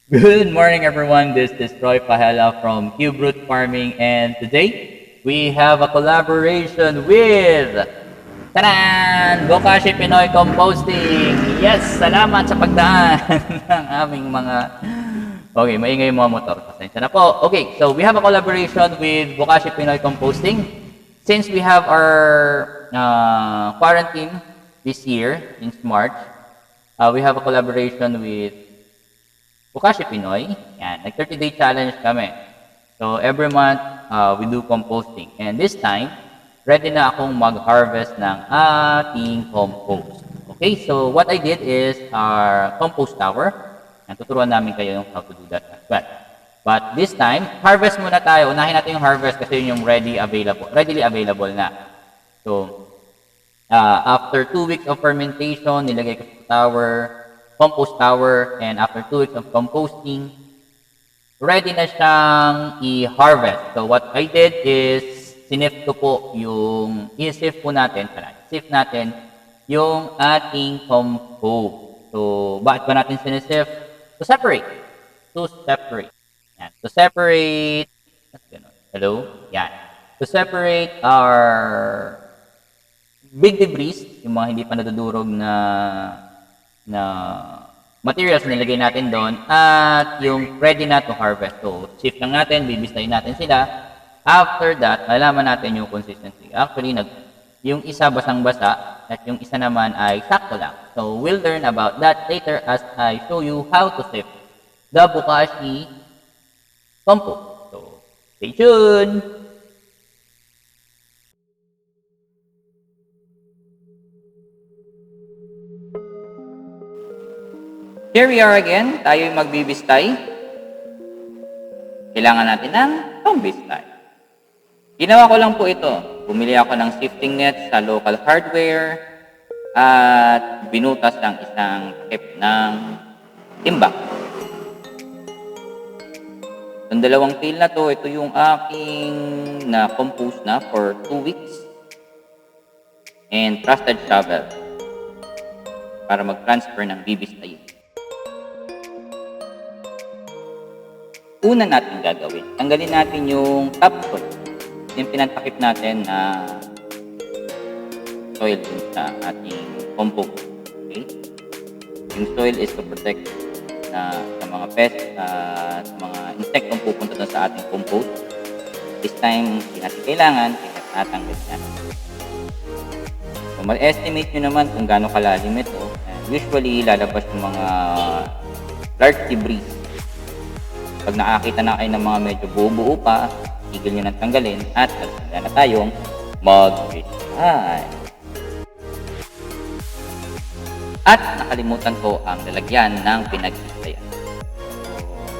Good morning, everyone. This is Roy Pahela from Cube Root Farming, and today we have a collaboration with Bokashi Pinoy Composting. Yes, salamat sa pagdaan ng aming mga. Okay, maingay yung mga motor. Pasensya na po. Okay, so we have a collaboration with Bokashi Pinoy Composting. Since we have our quarantine this year, since March, we have a collaboration with Bokashi Pinoy. Yan, nag 30-day challenge kami. So every month, we do composting. And this time, ready na akong mag-harvest ng ating compost. Okay, so what I did is our compost tower. Yan, tuturuan namin kayo how to do that as well. But this time, harvest muna tayo. Unahin natin yung harvest kasi yun yung readily available na. So, after 2 weeks of fermentation, nilagay ko sa compost tower, and after 2 weeks of composting, ready na siyang i-harvest. So what I did is, sinift ko po i-sift natin yung ating compost. So, bakit ba natin sinisift? To separate. Yan. To separate, hello? Yan. To separate our big debris, yung mga hindi pa nadudurog na materials na nilagay natin doon, at yung ready na to harvest. So, shift lang natin, bibistayin natin sila. After that, malalaman natin yung consistency. Actually, yung isa basang-basa at yung isa naman ay sakto lang. So, we'll learn about that later as I show you how to sift the Bokashi compost. So, stay tuned! Here we are again. Tayo yung magbibistay. Kailangan natin ng pambistay. Ginawa ko lang po ito. Bumili ako ng sifting net sa local hardware at binutas lang isang takip ng timbang. Ang dalawang pail na to, ito yung aking na-compose na for 2 weeks. And trusted shovel para mag-transfer ng bibistay. Una natin gagawin, tanggalin natin yung topsoil, yung pinantakip natin na soil dun sa ating compost. Okay? Yung soil is to protect sa mga pests at mga insektong pupunta dun sa ating compost. This time, hindi natin kailangan, kaya tatanggalin natin. So, mag-estimate nyo naman kung gaano kalalim ito. Usually, lalabas yung mga large debris. Pag nakakita na kayo ng mga medyo buo-buo pa, tigil nyo nang tanggalin at magsimula na tayong mag-bistay. At nakalimutan ko ang lalagyan ng pinag-bistayan.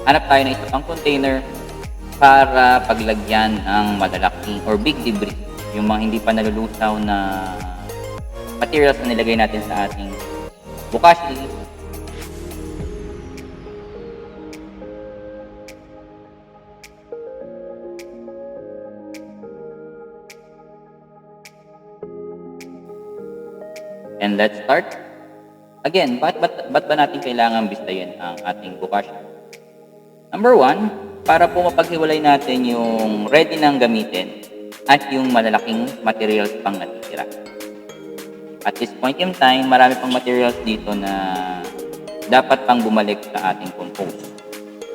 Hanap tayo ng isa pang container para paglagyan ng malalaking or big debris. Yung mga hindi pa nalulusaw na materials na nilagay natin sa ating Bokashi. And let's start. Again, ba't ba natin kailangan bistayin ang ating Bokashi? Number 1, para po mapaghiwalay natin yung ready nang gamitin at yung malalaking materials pang natitira. At this point in time, marami pang materials dito na dapat pang bumalik sa ating compost.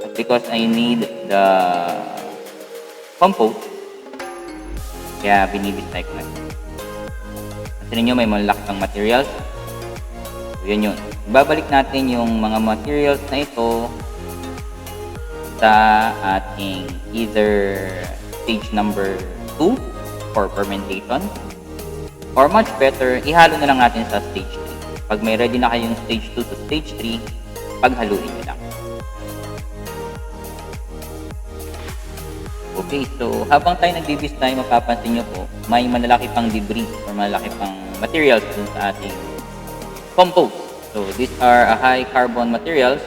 At because I need the compost, kaya binibistay ko na. Kasi ninyo may malaki pang materials. So, yun. Babalik natin yung mga materials na ito sa ating either stage number 2 for fermentation, or much better, ihalo na lang natin sa stage 3. Pag may ready na kayong stage 2 to stage 3, paghaluin nyo lang. Okay, so habang tayo nagbibistay, mapapansin nyo po, may malalaki pang debris or malalaki pang materials dun sa ating compost. So these are a high carbon materials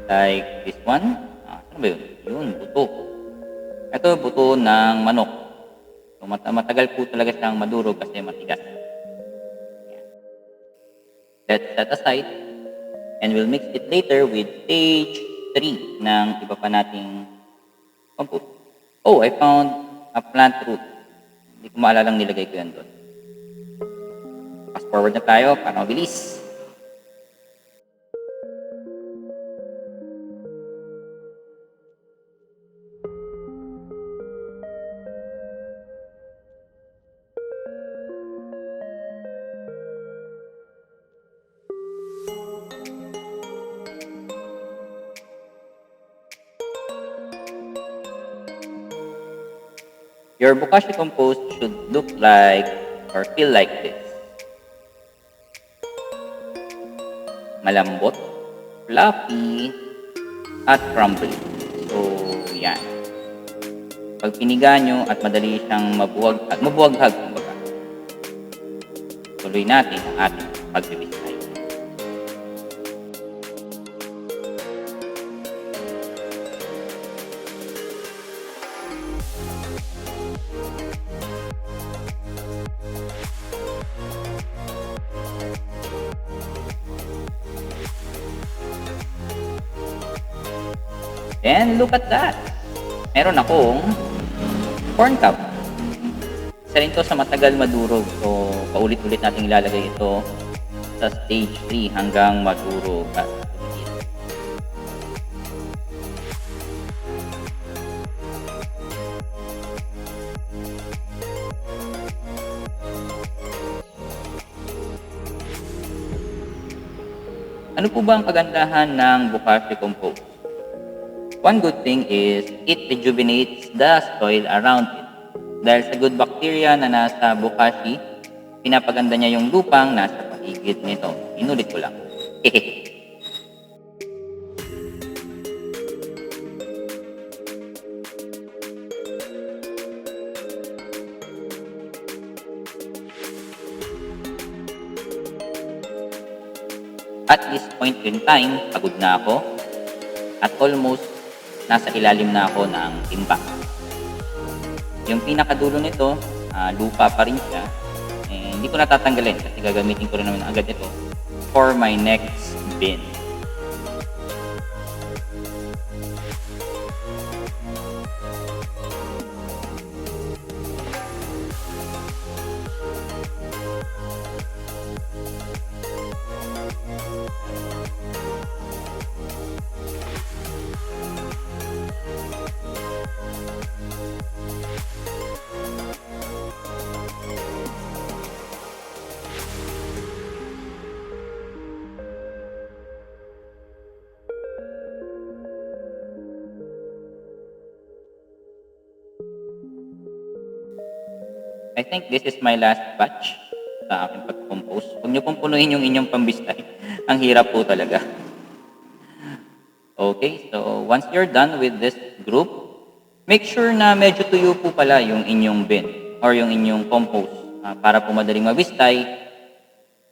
like this one. Ano ba yun? Yun, buto. Ito, buto ng manok. So matagal po talaga siyang madurog kasi matigas. Let's set aside and we'll mix it later with stage 3 ng iba pa nating compost. Oh, I found a plant root. Hindi ko maalalang nilagay ko yan doon. Fast forward na tayo para mabilis. Your Bokashi compost should look like or feel like this. Malambot, fluffy, at crumbly. So, yan. Pag piniga nyo at madali siyang mabuwaghag, kumbaga, tuloy natin ang ating pag-revisay. And look at that! Meron akong corn cob. Isa rin to sa matagal madurog. So, paulit-ulit natin ilalagay ito sa stage 3 hanggang madurog at tumigil. Ano po ba ang kagandahan ng Bokashi compost? One good thing is, it rejuvenates the soil around it. Dahil sa good bacteria na nasa Bokashi, pinapaganda niya yung lupang nasa paligid nito. Inulit ko lang. At this point in time, pagod na ako at almost nasa ilalim na ako ng timba. Yung pinakadulo nito, lupa pa rin siya. Hindi ko natatanggalin kasi gagamitin ko rin naman agad ito for my next bin. I think this is my last batch sa aking pag-compose. Huwag niyo pong punuin yung inyong pambistay. Ang hirap po talaga. Okay, so once you're done with this group, make sure na medyo tuyo po pala yung inyong bin or yung inyong compost para po madaling mabistay.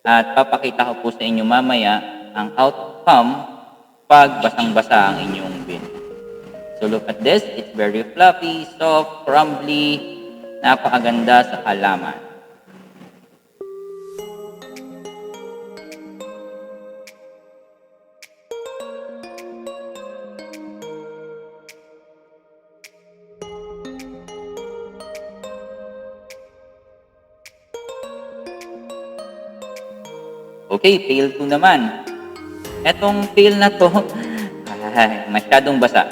At papakita ko po sa inyo mamaya ang outcome pag basang-basa ang inyong bin. So look at this. It's very fluffy, soft, crumbly, napakaganda sa halaman. Okay, pail 2 naman. Etong pail na to, masyadong basa.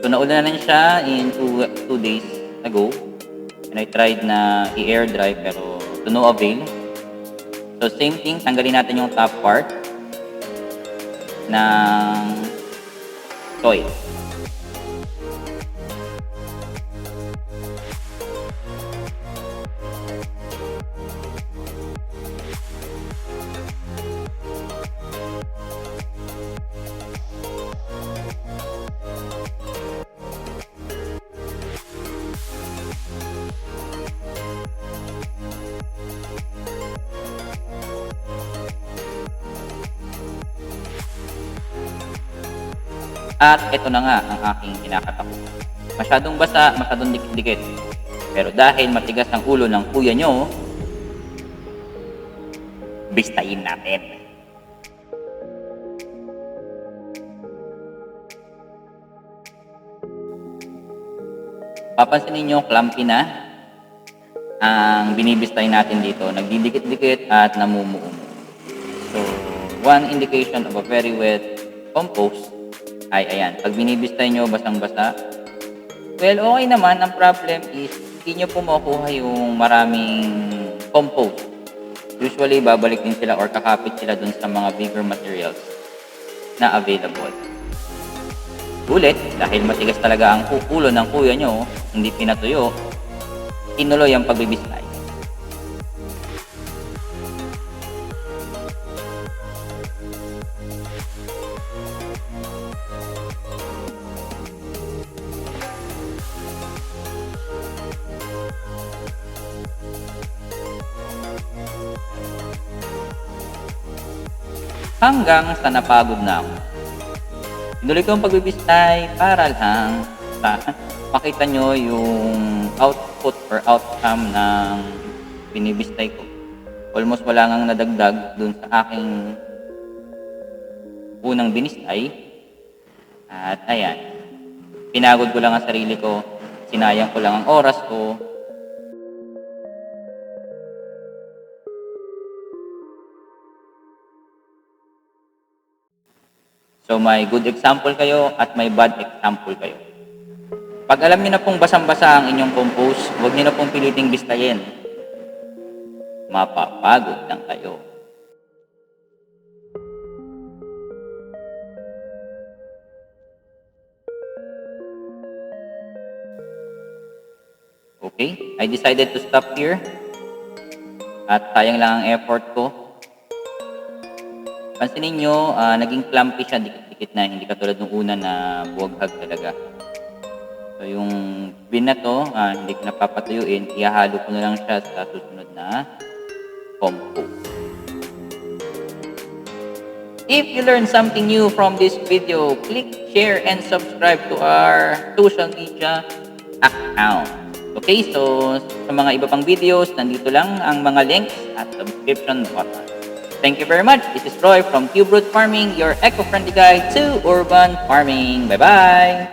So naulanan siya in 2 days ago. And I tried na i-air dry pero to no avail. So same thing, tanggalin natin yung top part ng soil. At ito na nga ang aking kinakatakutan. Masyadong basa, masyadong dikit-dikit. Pero dahil matigas ang ulo ng kuya nyo, bistayin natin. papansin niyo clumpy na ang binibistay natin dito. Nagdidikit-dikit at namumuo. So, one indication of a very wet compost ay ayan. Pag binibistay nyo, basang-basa. Well, okay naman. Ang problem is, hindi nyo po makukuha yung maraming compost. Usually, babalik din sila or kakapit sila dun sa mga bigger materials na available. Ulit, dahil matigas talaga ang ulo ng kuya nyo, hindi pinatuyo, tinuloy ang pagbibistay. Hanggang sa napagod na ako. Tinuloy ko ang pagbibistay para lang sa makita nyo yung output or outcome ng binibistay ko. Almost wala ngang nadagdag dun sa aking unang binistay. At ayan, pinagod ko lang ang sarili ko, sinayang ko lang ang oras ko. So may good example kayo at may bad example kayo. Pag alam niyo na pong basang-basa ang inyong compost, huwag niyo na pong piliting bistayin. Mapapagod lang kayo. Okay, I decided to stop here. At sayang lang ang effort ko. Pansinin nyo, naging clumpy siya, dikit-dikit na, hindi katulad nung una na buwaghag talaga. So yung bin na to, hindi ko napapatuyuin, ihahalo ko na lang siya sa susunod na compost. If you learned something new from this video, click, share, and subscribe to our social media account. Okay, so sa mga iba pang videos, nandito lang ang mga links at subscription button. Thank you very much. This is Roy from Cube Root Farming, your eco-friendly guide to urban farming. Bye-bye!